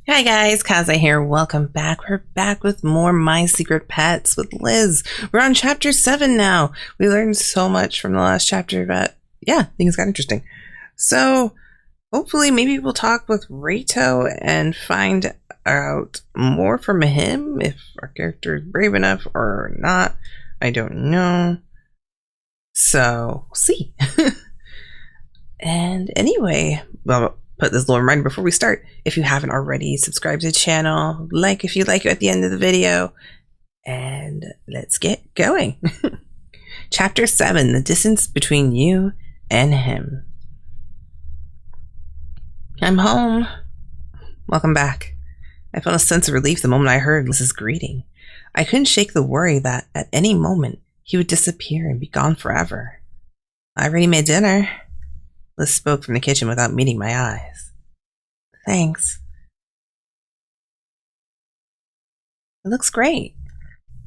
Hi guys, Kaze here. Welcome back. We're back with more My Secret Pets with Liz. We're on chapter 7 now. We learned so much from the last chapter, but yeah, things got interesting. So hopefully maybe we'll talk with Reito and find out more from him, if our character is brave enough or not. I don't know. So we'll see. And anyway, well, put this little reminder before we start. If you haven't already, subscribe to the channel, like if you like it at the end of the video, and let's get going. Chapter 7, the distance between you and him. I'm home. Welcome back. I felt a sense of relief the moment I heard Liz's greeting. I couldn't shake the worry that at any moment he would disappear and be gone forever. I already made dinner. Liz spoke from the kitchen without meeting my eyes. Thanks. It looks great.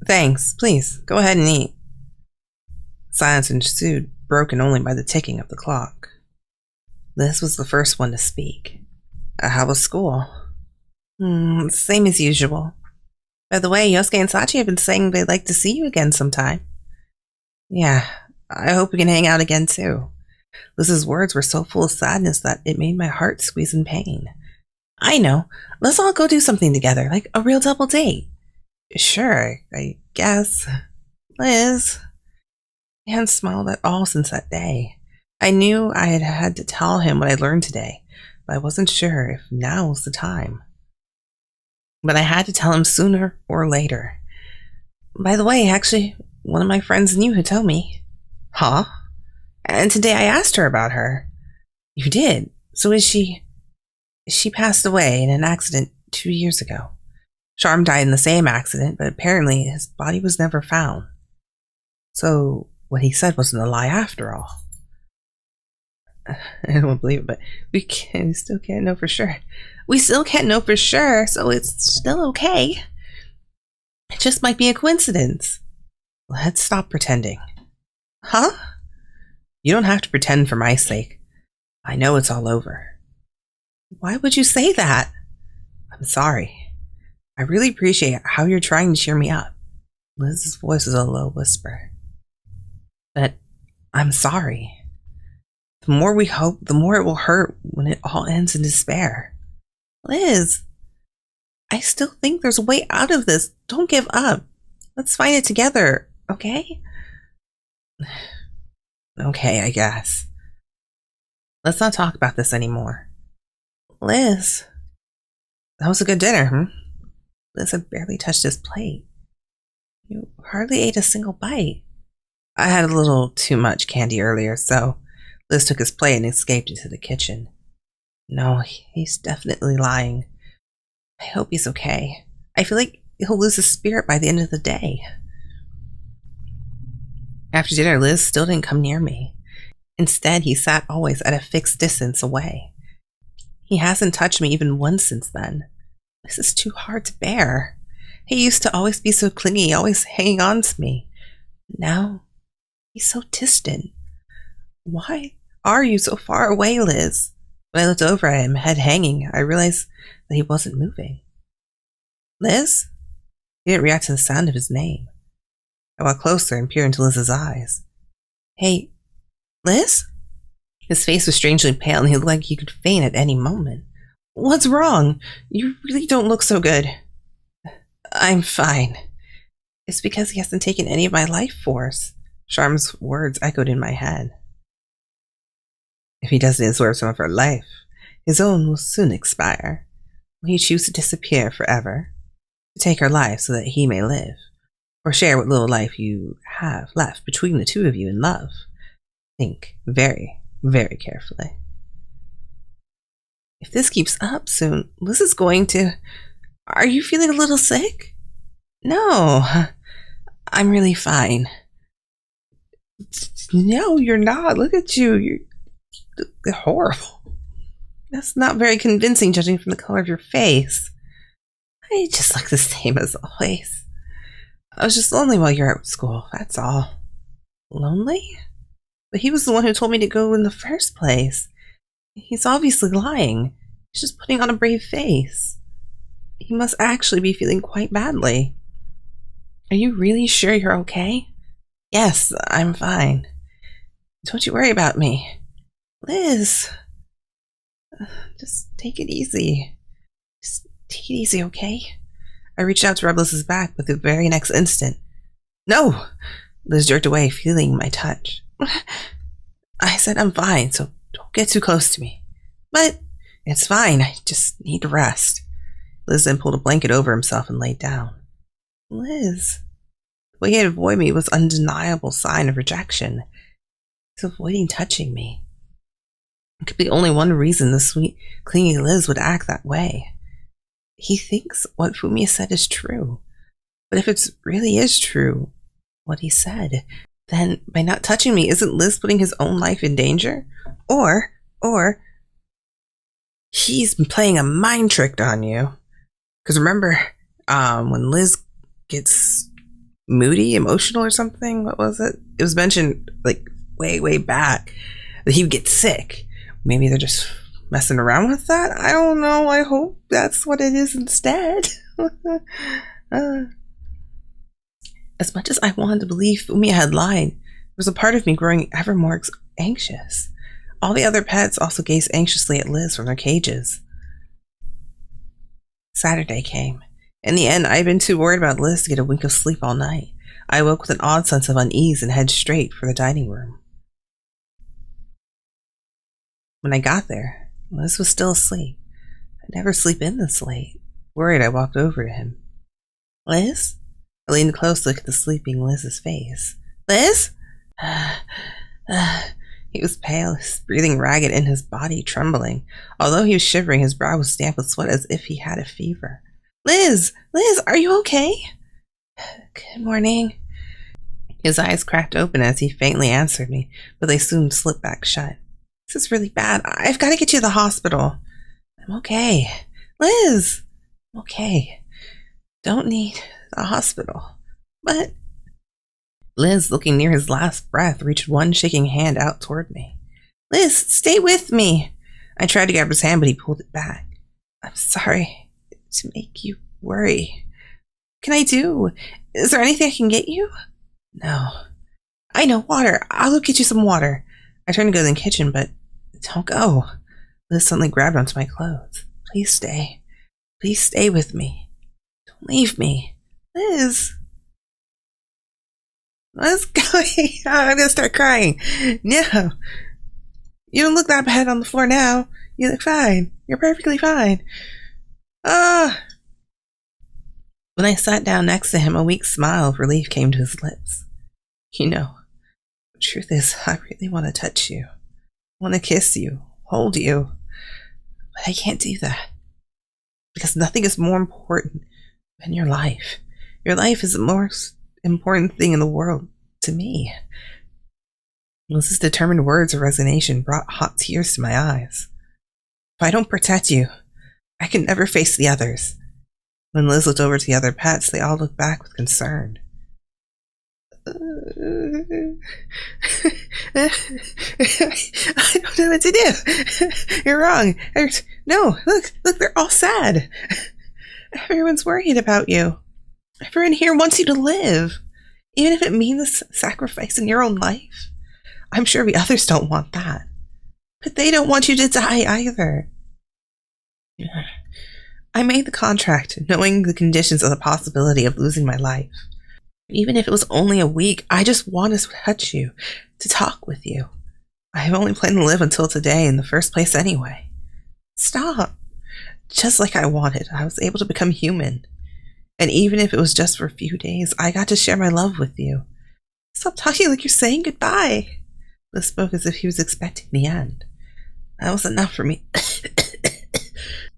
Thanks. Please, go ahead and eat. Silence ensued, broken only by the ticking of the clock. Liz was the first one to speak. How was school? Same as usual. By the way, Yosuke and Sachi have been saying they'd like to see you again sometime. Yeah, I hope we can hang out again too. Liz's words were so full of sadness that it made my heart squeeze in pain. I know. Let's all go do something together, like a real double date. Sure, I guess. Liz. I hadn't smiled at all since that day. I knew I had had to tell him what I learned today, but I wasn't sure if now was the time. But I had to tell him sooner or later. By the way, actually, one of my friends knew who told me. Huh? And today I asked her about her. You did? So is she... She passed away in an accident 2 years ago. Sharm died in the same accident, but apparently his body was never found. So what he said wasn't a lie after all. I don't believe it, but we still can't know for sure. We still can't know for sure, so it's still okay. It just might be a coincidence. Let's stop pretending. Huh? You don't have to pretend for my sake. I know it's all over. Why would you say that? I'm sorry. I really appreciate how you're trying to cheer me up. Liz's voice was a low whisper. But I'm sorry. The more we hope, the more it will hurt when it all ends in despair. Liz, I still think there's a way out of this. Don't give up. Let's find it together, okay? Okay, I guess. Let's not talk about this anymore. Liz, that was a good dinner, Liz had barely touched his plate. You hardly ate a single bite. I had a little too much candy earlier, so Liz took his plate and escaped into the kitchen. No, he's definitely lying. I hope he's okay. I feel like he'll lose his spirit by the end of the day. After dinner, Liz still didn't come near me. Instead, he sat always at a fixed distance away. He hasn't touched me even once since then. This is too hard to bear. He used to always be so clingy, always hanging on to me. Now, he's so distant. Why are you so far away, Liz? When I looked over at him, head hanging, I realized that he wasn't moving. Liz? He didn't react to the sound of his name. I walked closer and peered into Liz's eyes. Hey, Liz? His face was strangely pale and he looked like he could faint at any moment. What's wrong? You really don't look so good. I'm fine. It's because he hasn't taken any of my life force. Sharm's words echoed in my head. If he doesn't absorb some of her life, his own will soon expire. Will he choose to disappear forever? To take her life so that he may live? Or share what little life you have left between the two of you in love? Think very, very carefully. If this keeps up soon, Liz is going to... Are you feeling a little sick? No, I'm really fine. No, you're not. Look at you. You're horrible. That's not very convincing, judging from the color of your face. I just look the same as always. I was just lonely while you're at school, that's all. Lonely? But he was the one who told me to go in the first place. He's obviously lying. He's just putting on a brave face. He must actually be feeling quite badly. Are you really sure you're okay? Yes, I'm fine. Don't you worry about me. Liz, just take it easy. Just take it easy, okay? I reached out to rub Liz's back, but the very next instant... No! Liz jerked away, feeling my touch. I said I'm fine, so don't get too close to me. But it's fine, I just need to rest. Liz then pulled a blanket over himself and laid down. Liz. The way he had avoided me was an undeniable sign of rejection. He's avoiding touching me. It could be only one reason the sweet, clingy Liz would act that way. He thinks what Fumiya said is true. But if it really is true, what he said, then by not touching me, isn't Liz putting his own life in danger? Or he's been playing a mind trick on you. Because remember, when Liz gets moody, emotional or something, what was it? It was mentioned like way back that he would get sick. Maybe they're just messing around with that? I don't know. I hope that's what it is instead. As much as I wanted to believe Fumiya had lied, there was a part of me growing ever more anxious. All the other pets also gazed anxiously at Liz from their cages. Saturday came. In the end, I had been too worried about Liz to get a wink of sleep all night. I awoke with an odd sense of unease and headed straight for the dining room. When I got there, Liz was still asleep. I'd never sleep in this late. Worried, I walked over to him. Liz? I leaned close to look at the sleeping Liz's face. Liz? He was pale, his breathing ragged and his body trembling. Although he was shivering, his brow was damp with sweat as if he had a fever. Liz! Liz, are you okay? Good morning. His eyes cracked open as he faintly answered me, but they soon slipped back shut. This is really bad. I've got to get you to the hospital. I'm okay. Liz! I'm okay. Don't need the hospital. But... Liz, looking near his last breath, reached one shaking hand out toward me. Liz, stay with me! I tried to grab his hand, but he pulled it back. I'm sorry to make you worry. What can I do? Is there anything I can get you? No. I know, water. I'll go get you some water. I turned to go to the kitchen, but don't go. Liz suddenly grabbed onto my clothes. Please stay. Please stay with me. Don't leave me. Liz. What's going on? I'm gonna start crying. No. You don't look that bad on the floor now. You look fine. You're perfectly fine. When I sat down next to him, a weak smile of relief came to his lips. You know, the truth is, I really want to touch you. I want to kiss you, hold you. But I can't do that. Because nothing is more important than your life. Your life is the most important thing in the world to me. Liz's determined words of resignation brought hot tears to my eyes. If I don't protect you, I can never face the others. When Liz looked over to the other pets, they all looked back with concern. I don't know what to do. You're wrong. No, look, they're all sad. Everyone's worried about you. Everyone here wants you to live, even if it means sacrificing your own life. I'm sure we others don't want that. But they don't want you to die either. I made the contract knowing the conditions of the possibility of losing my life. Even if it was only a week, I just wanted to touch you, to talk with you. I have only planned to live until today in the first place anyway. Stop. Just like I wanted, I was able to become human. And even if it was just for a few days, I got to share my love with you. Stop talking like you're saying goodbye. Liz spoke as if he was expecting the end. That was enough for me.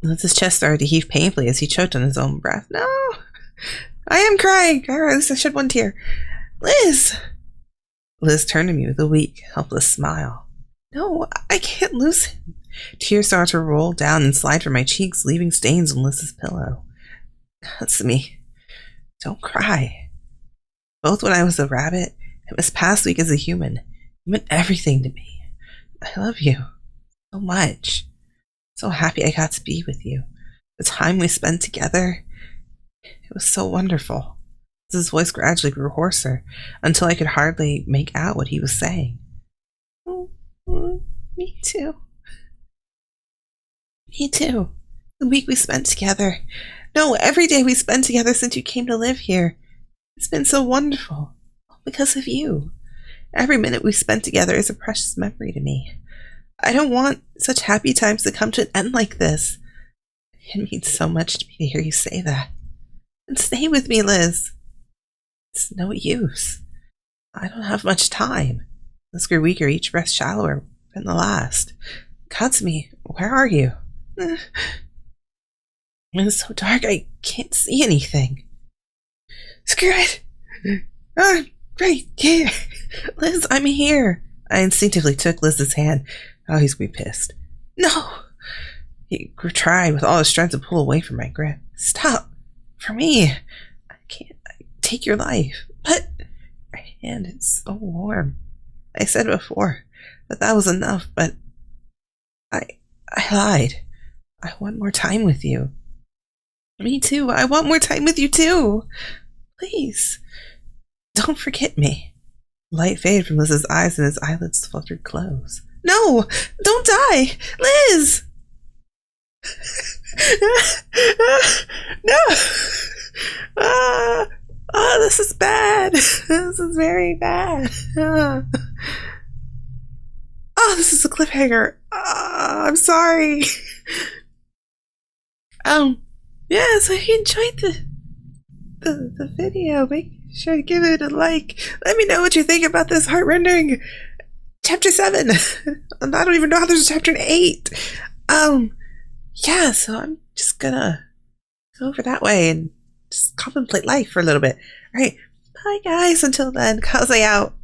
Liz's chest started to heave painfully as he choked on his own breath. No! I am crying! Or at least I shed one tear. Liz! Liz turned to me with a weak, helpless smile. No, I can't lose him. Tears started to roll down and slide from my cheeks, leaving stains on Liz's pillow. Katsumi, don't cry. Both when I was a rabbit and this past week as a human, you meant everything to me. I love you so much. So happy I got to be with you. The time we spent together, it was so wonderful. His voice gradually grew hoarser until I could hardly make out what he was saying. Me too. Me too. The week we spent together. No, every day we spent together since you came to live here. It's been so wonderful. All because of you. Every minute we spent together is a precious memory to me. I don't want such happy times to come to an end like this. It means so much to me to hear you say that. And stay with me, Liz. It's no use. I don't have much time. Let's grow weaker, each breath shallower than the last. Katsumi, where are you? It's so dark, I can't see anything. Screw it! Right here! Liz, I'm here! I instinctively took Liz's hand. Oh, he's gonna be pissed. No! He tried with all his strength to pull away from my grip. Stop! For me! I can't take your life. But your hand is so warm. I said before that was enough, but I lied. I want more time with you. Me too. I want more time with you too. Please, don't forget me. Light faded from Liz's eyes and his eyelids fluttered close. No! Don't die! Liz! No! This is bad. This is very bad. This is a cliffhanger. I'm sorry. Yeah, so if you enjoyed the video, make sure to give it a like. Let me know what you think about this heart-rending chapter 7. And I don't even know how there's a chapter 8. Yeah, so I'm just gonna go over that way and just contemplate life for a little bit. Alright, bye guys, until then, Kaze out.